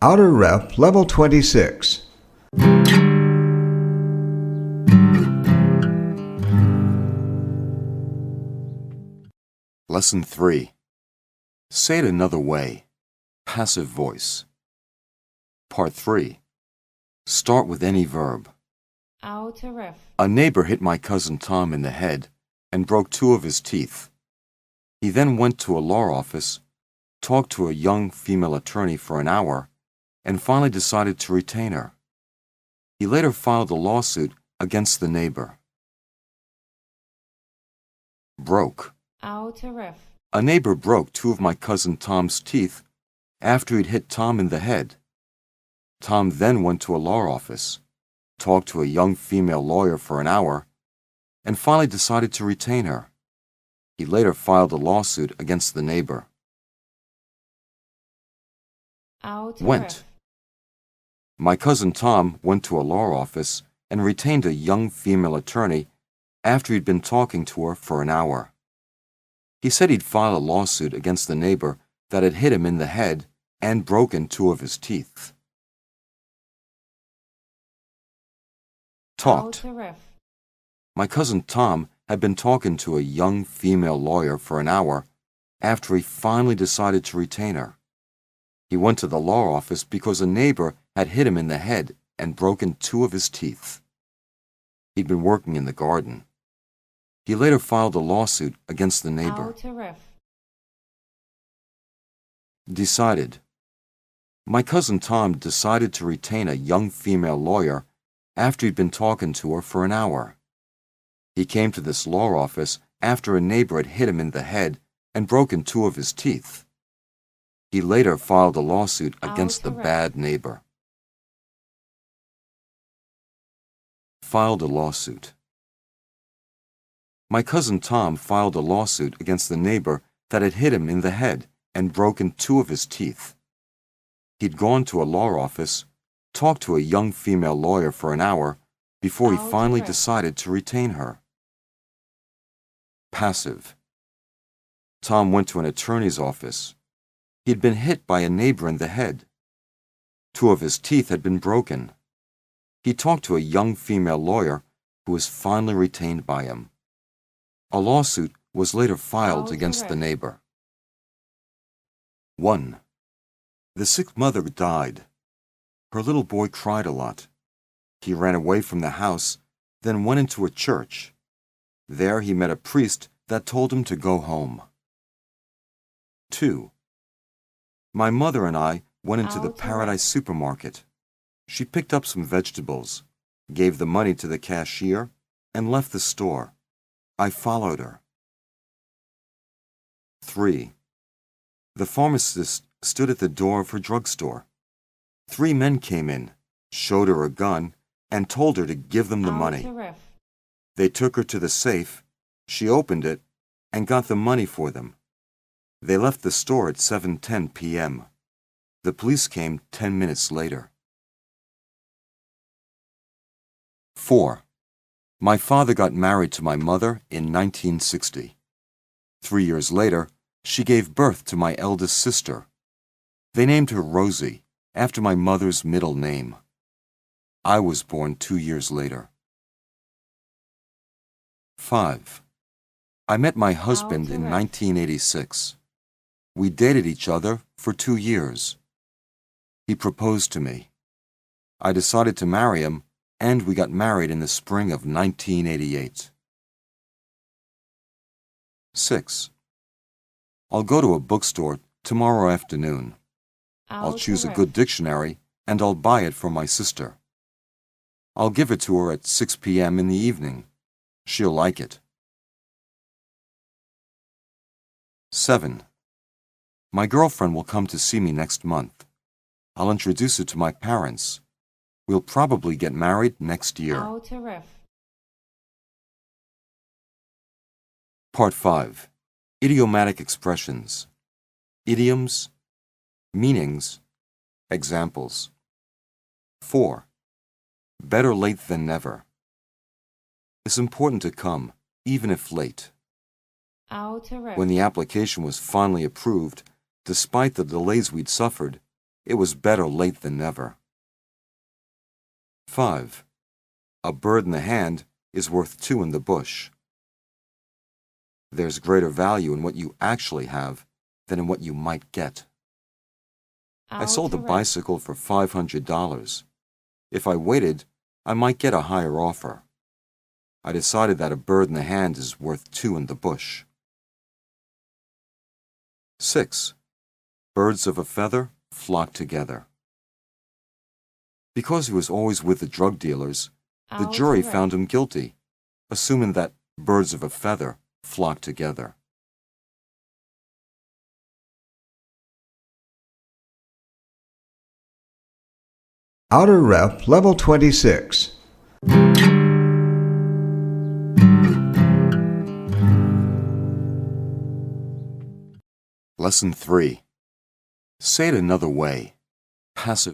Outer Rep Level 26. Lesson 3. Say it another way. Passive voice. Part 3. Start with any verb. Outer Rep. A neighbor hit my cousin Tom in the head and broke 2 of his teeth. He then went to a law office, talked to a young female attorney for an hour, and finally decided to retain her. He later filed a lawsuit against the neighbor. Broke. Outer Rep. A neighbor broke 2 of my cousin Tom's teeth after he'd hit Tom in the head. Tom then went to a law office, talked to a young female lawyer for an hour, and finally decided to retain her. He later filed a lawsuit against the neighbor. Outer Went. Rep. My cousin Tom went to a law office and retained a young female attorney after he'd been talking to her for an hour. He said he'd file a lawsuit against the neighbor that had hit him in the head and broken 2 of his teeth. Talked. Outer Rep. My cousin Tom had been talking to a young female lawyer for an hour after he finally decided to retain her. He went to the law office because a neighbor had hit him in the head and broken 2 of his teeth. He'd been working in the garden. He later filed a lawsuit against the neighbor. Outer Rep. Decided. My cousin Tom decided to retain a young female lawyer after he'd been talking to her for an hour. He came to this law office after a neighbor had hit him in the head and broken 2 of his teeth. He later filed a lawsuit against the Outer Rep. bad neighbor. Filed a lawsuit. My cousin Tom filed a lawsuit against the neighbor that had hit him in the head and broken 2 of his teeth. He'd gone to a law office, talked to a young female lawyer for an hour before he Outer finally Rep. decided to retain her. Passive. Tom went to an attorney's office. He had been hit by a neighbor in the head. 2 of his teeth had been broken. He talked to a young female lawyer who was finally retained by him. A lawsuit was later filed Outer against the Rep. neighbor. 1. The sick mother died. Her little boy cried a lot. He ran away from the house, then went into a church. There he met a priest that told him to go home. 2. My mother and I went into the Outer Paradise supermarket. She picked up some vegetables, gave the money to the cashier, and left the store. I followed her. 3. The pharmacist stood at the door of her drugstore. 3 men came in, showed her a gun, and told her to give them the money. Outer Rep. They took her to the safe, she opened it, and got the money for them. They left the store at 7:10 p.m. The police came 10 minutes later. 4. My father got married to my mother in 1960. 3 years later, she gave birth to my eldest sister. They named her Rosie, after my mother's middle name. I was born 2 years later. 5. I met my husband in Outer Rep. 1986. We dated each other for 2 years. He proposed to me. I decided to marry him, and we got married in the spring of 1988. 6. I'll go to a bookstore tomorrow afternoon. I'll Outer choose a Rep. good dictionary, and I'll buy it for my sister. I'll give it to her at 6 p.m. in the evening. She'll like it. 7. My girlfriend will come to see me next month. I'll introduce her to my parents. We'll probably get married next year. Outer Rep. Part 5. Idiomatic expressions. Idioms. Meanings. Examples. 4. Better late than never. It's important to come, even if late. Outer Rep. When the application was finally approved, despite the delays we'd suffered, It was better late than never. 5. A bird in the hand is worth two in the bush. There's greater value in what you actually have than in what you might get. I sold the Out-a-riff. bicycle for $500. If I waited, I might get a higher offer. I decided that a bird in the hand is worth two in the bush. 6. Birds of a feather flock together. Because he was always with the drug dealers, the jury Out-a-riff. found him guilty, assuming that birds of a feather flock together. Outer Rep Level 26. Lesson 3. Say it another way. Passive